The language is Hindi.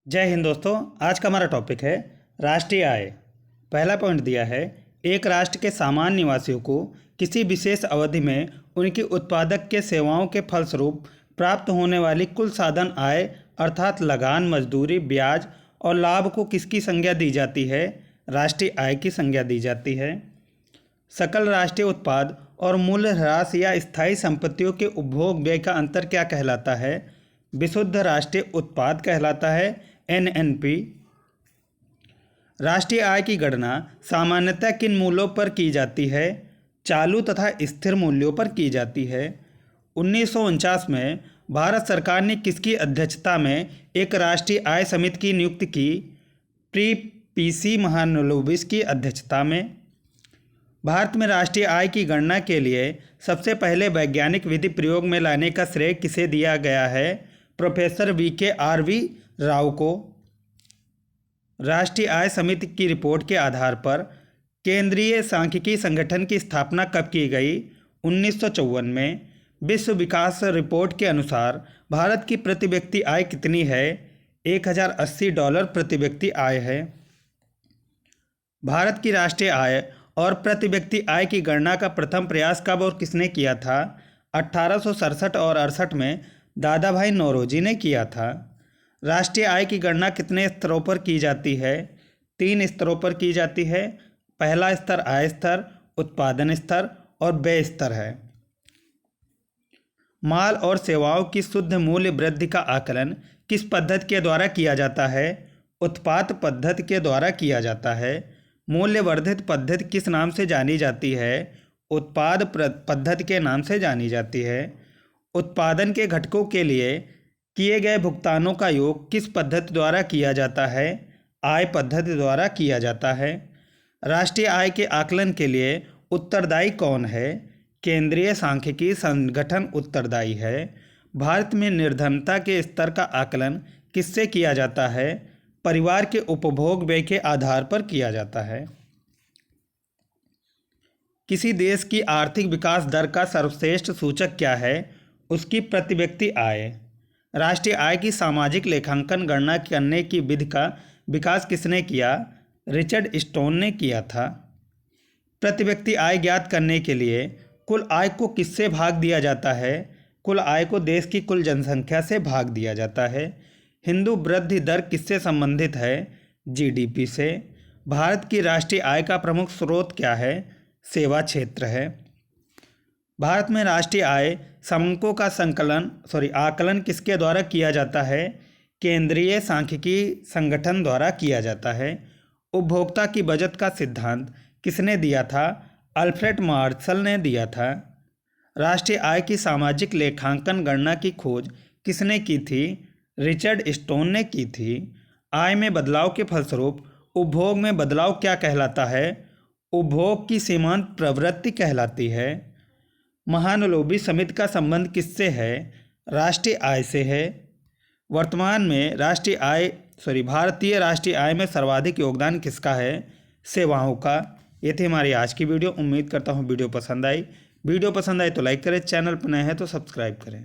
जय हिंद दोस्तों। आज का हमारा टॉपिक है राष्ट्रीय आय। पहला पॉइंट दिया है, एक राष्ट्र के सामान्य निवासियों को किसी विशेष अवधि में उनकी उत्पादक के सेवाओं के फलस्वरूप प्राप्त होने वाली कुल साधन आय अर्थात लगान, मजदूरी, ब्याज और लाभ को किसकी संज्ञा दी जाती है? राष्ट्रीय आय की संज्ञा दी जाती है। सकल राष्ट्रीय उत्पाद और मूल्य ह्रास या स्थायी संपत्तियों के उपभोग व्यय का अंतर क्या कहलाता है? विशुद्ध राष्ट्रीय उत्पाद कहलाता है, एनएनपी। राष्ट्रीय आय की गणना सामान्यतः किन मूल्यों पर की जाती है? चालू तथा स्थिर मूल्यों पर की जाती है। 1949 में भारत सरकार ने किसकी अध्यक्षता में एक राष्ट्रीय आय समिति की नियुक्ति की? पीसी महालनोबिस की अध्यक्षता में। भारत में राष्ट्रीय आय की गणना के लिए सबसे पहले वैज्ञानिक विधि प्रयोग में लाने का श्रेय किसे दिया गया है? प्रोफेसर वी राव को। राष्ट्रीय आय समिति की रिपोर्ट के आधार पर केंद्रीय सांख्यिकी संगठन की स्थापना कब की गई? 1954 में। विश्व विकास रिपोर्ट के अनुसार भारत की प्रति व्यक्ति आय कितनी है? $1080 प्रति व्यक्ति आय है। भारत की राष्ट्रीय आय और प्रति व्यक्ति आय की गणना का प्रथम प्रयास कब और किसने किया था? 1867 और 68 में दादा भाई नौरोजी ने किया था। राष्ट्रीय आय की गणना कितने स्तरों पर की जाती है? 3 स्तरों पर की जाती है। पहला स्तर आय स्तर, उत्पादन स्तर और व्यय स्तर है। माल और सेवाओं की शुद्ध मूल्य वृद्धि का आकलन किस पद्धति के द्वारा किया जाता है? उत्पाद पद्धति के द्वारा किया जाता है। मूल्य वर्धित पद्धति किस नाम से जानी जाती है? उत्पाद पद्धति के नाम से जानी जाती है। उत्पादन के घटकों के लिए किए गए भुगतानों का योग किस पद्धति द्वारा किया जाता है? आय पद्धति द्वारा किया जाता है। राष्ट्रीय आय के आकलन के लिए उत्तरदायी कौन है? केंद्रीय सांख्यिकी संगठन उत्तरदायी है। भारत में निर्धनता के स्तर का आकलन किससे किया जाता है? परिवार के उपभोग व्यय के आधार पर किया जाता है। किसी देश की आर्थिक विकास दर का सर्वश्रेष्ठ सूचक क्या है? उसकी प्रति व्यक्ति आय। राष्ट्रीय आय की सामाजिक लेखांकन गणना करने की विधि का विकास किसने किया? रिचर्ड स्टोन ने किया था। प्रति व्यक्ति आय ज्ञात करने के लिए कुल आय को किससे भाग दिया जाता है? कुल आय को देश की कुल जनसंख्या से भाग दिया जाता है। हिंदू वृद्धि दर किससे संबंधित है? जीडीपी से। भारत की राष्ट्रीय आय का प्रमुख स्रोत क्या है? सेवा क्षेत्र है। भारत में राष्ट्रीय आय समंकों का आकलन किसके द्वारा किया जाता है? केंद्रीय सांख्यिकी संगठन द्वारा किया जाता है। उपभोक्ता की बचत का सिद्धांत किसने दिया था? अल्फ्रेड मार्शल ने दिया था। राष्ट्रीय आय की सामाजिक लेखांकन गणना की खोज किसने की थी? रिचर्ड स्टोन ने की थी। आय में बदलाव के फलस्वरूप उपभोग में बदलाव क्या कहलाता है? उपभोग की सीमांत प्रवृत्ति कहलाती है। महालनोबिस समिति का संबंध किससे है? राष्ट्रीय आय से है। वर्तमान में भारतीय राष्ट्रीय आय में सर्वाधिक योगदान किसका है? सेवाओं का। ये थी हमारी आज की वीडियो। उम्मीद करता हूँ वीडियो पसंद आई। वीडियो पसंद आए तो लाइक करें, चैनल पर नए हैं तो सब्सक्राइब करें।